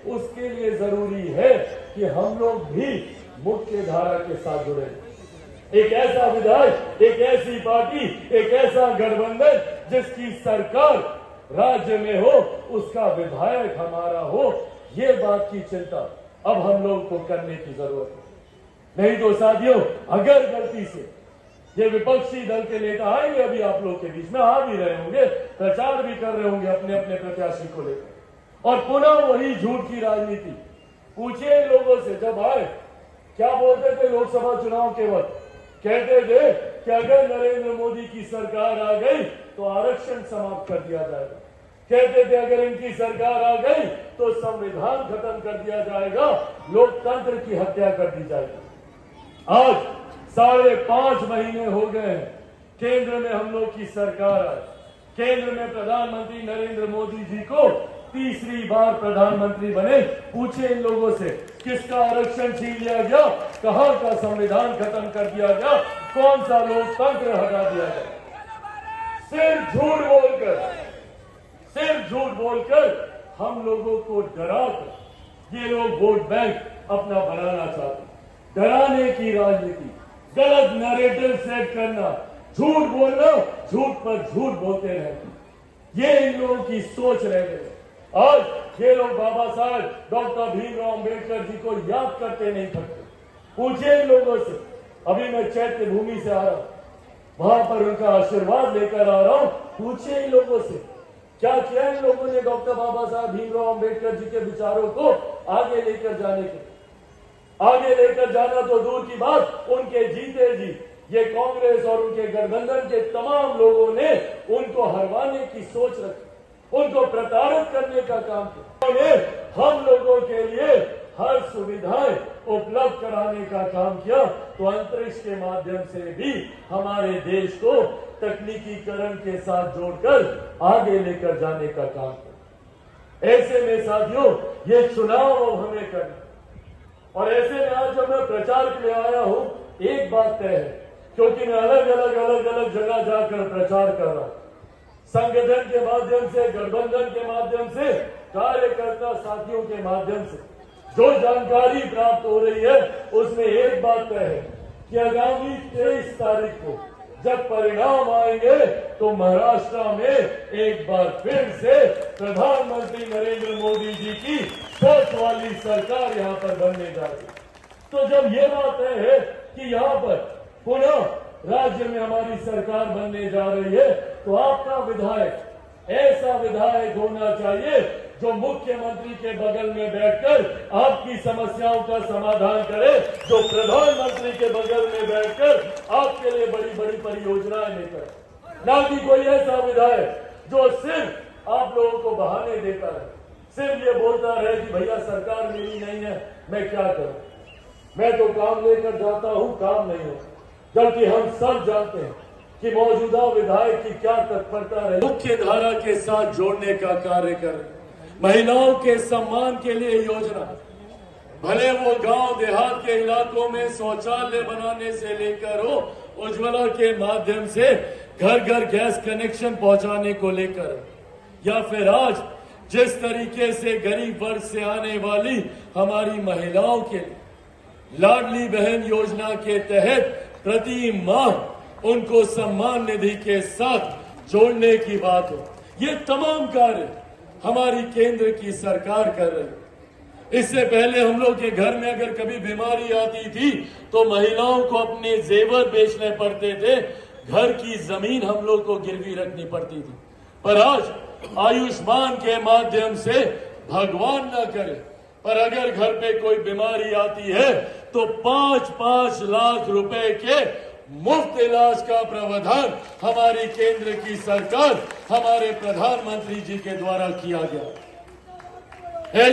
उसके लिए जरूरी है कि हम लोग भी मुख्य धारा के साथ जुड़े। एक ऐसा विधायक, एक ऐसी पार्टी, एक ऐसा गठबंधन जिसकी सरकार राज्य में हो, उसका विधायक हमारा हो, ये बात की चिंता अब हम लोग को करने की जरूरत है। नहीं तो साथियों, अगर गलती से ये विपक्षी दल के नेता आएंगे, अभी आप लोग के बीच में आ भी रहे होंगे, प्रचार भी कर रहे होंगे अपने अपने प्रत्याशी को लेकर, और पुनः वही झूठ की राजनीति। पूछिए लोगों से, जब आए क्या बोलते थे लोकसभा चुनाव के वक्त? कहते थे कि अगर नरेंद्र मोदी की सरकार आ गई तो आरक्षण समाप्त कर दिया जाएगा। कहते थे अगर इनकी सरकार आ गई तो संविधान खत्म कर दिया जाएगा, लोकतंत्र की हत्या कर दी जाएगी। आज 5.5 महीने हो गए हैं, केंद्र में हम लोग की सरकार आई, केंद्र में प्रधानमंत्री नरेंद्र मोदी जी को तीसरी बार प्रधानमंत्री बने। पूछे इन लोगों से, किसका आरक्षण छीन लिया गया, कहां का संविधान खत्म कर दिया गया, कौन सा लोकतंत्र हटा दिया गया? सिर्फ झूठ बोलकर हम लोगों को डराकर ये लोग वोट बैंक अपना बनाना चाहते। डराने की राजनीति, गलत नैरेटिव सेट करना, झूठ बोलना, झूठ पर झूठ बोलते रहते, ये इन लोगों की सोच रह गई। आज ये लोग बाबा साहब डॉक्टर भीमराव अंबेडकर जी को याद करते नहीं थकते। पूछिए इन लोगों से, अभी मैं चैत्य भूमि से आ रहा हूं, वहां पर उनका आशीर्वाद लेकर आ रहा हूं। पूछिए इन लोगों से, क्या किया इन लोगों ने डॉक्टर बाबा साहब भीमराव अंबेडकर जी के विचारों को आगे लेकर जाने के? आगे लेकर जाना तो दूर की बात, उनके जीते जी ये कांग्रेस और उनके गठबंधन के तमाम लोगों ने उनको हरवाने की सोच रखी, उनको प्रताड़ित करने का काम किया। उन्होंने हम लोगों के लिए हर सुविधाएं उपलब्ध कराने का काम किया, तो अंतरिक्ष के माध्यम से भी हमारे देश को तकनीकीकरण के साथ जोड़कर आगे लेकर जाने का काम किया। ऐसे में साथियों, ये चुनाव हमें करना, और ऐसे में आज जब मैं प्रचार के लिए आया हूं, एक बात तय है, क्योंकि मैं अलग अलग जगह जाकर प्रचार कर रहा हूं, संगठन के माध्यम से, गठबंधन के माध्यम से, कार्यकर्ता साथियों के माध्यम से जो जानकारी प्राप्त हो रही है, उसमें एक बात तय है कि आगामी 23 तारीख को जब परिणाम आएंगे तो महाराष्ट्र में एक बार फिर से प्रधानमंत्री नरेंद्र मोदी जी की सोच वाली सरकार यहां पर बनने जा रही है। तो जब ये बात है कि यहां पर पुनः राज्य में हमारी सरकार बनने जा रही है, तो आपका विधायक ऐसा विधायक होना चाहिए जो मुख्यमंत्री के बगल में बैठकर आपकी समस्याओं का समाधान करे, जो प्रधानमंत्री के बगल में बैठकर आपके लिए बड़ी बड़ी परियोजनाएं लेकर, ना कि कोई ऐसा विधायक जो सिर्फ आप लोगों को बहाने देता है, सिर्फ ये बोलता रहे कि भैया सरकार मेरी नहीं है, मैं क्या करूं, मैं तो काम लेकर जाता हूं, काम नहीं है। जबकि हम सब जानते हैं कि मौजूदा विधायक की क्या तत्परता रही, मुख्य धारा के साथ जोड़ने का कार्य कर, महिलाओं के सम्मान के लिए योजना, भले वो गांव देहात के इलाकों में शौचालय बनाने से लेकर हो, उज्ज्वला के माध्यम से घर घर गैस कनेक्शन पहुंचाने को लेकर, या फिर आज जिस तरीके से गरीब वर्ग से आने वाली हमारी महिलाओं के लिए लाडली बहन योजना के तहत प्रति माह उनको सम्मान निधि के साथ जोड़ने की बात हो, ये तमाम कार्य हमारी केंद्र की सरकार कर रही है। इससे पहले हम लोग के घर में अगर कभी बीमारी आती थी तो महिलाओं को अपने जेवर बेचने पड़ते थे, घर की जमीन हम लोग को गिरवी रखनी पड़ती थी। पर आज आयुष्मान के माध्यम से, भगवान न करे, पर अगर घर पे कोई बीमारी आती है तो 5-5 लाख रुपए के मुफ्त इलाज का प्रावधान हमारी केंद्र की सरकार, हमारे प्रधानमंत्री जी के द्वारा किया गया।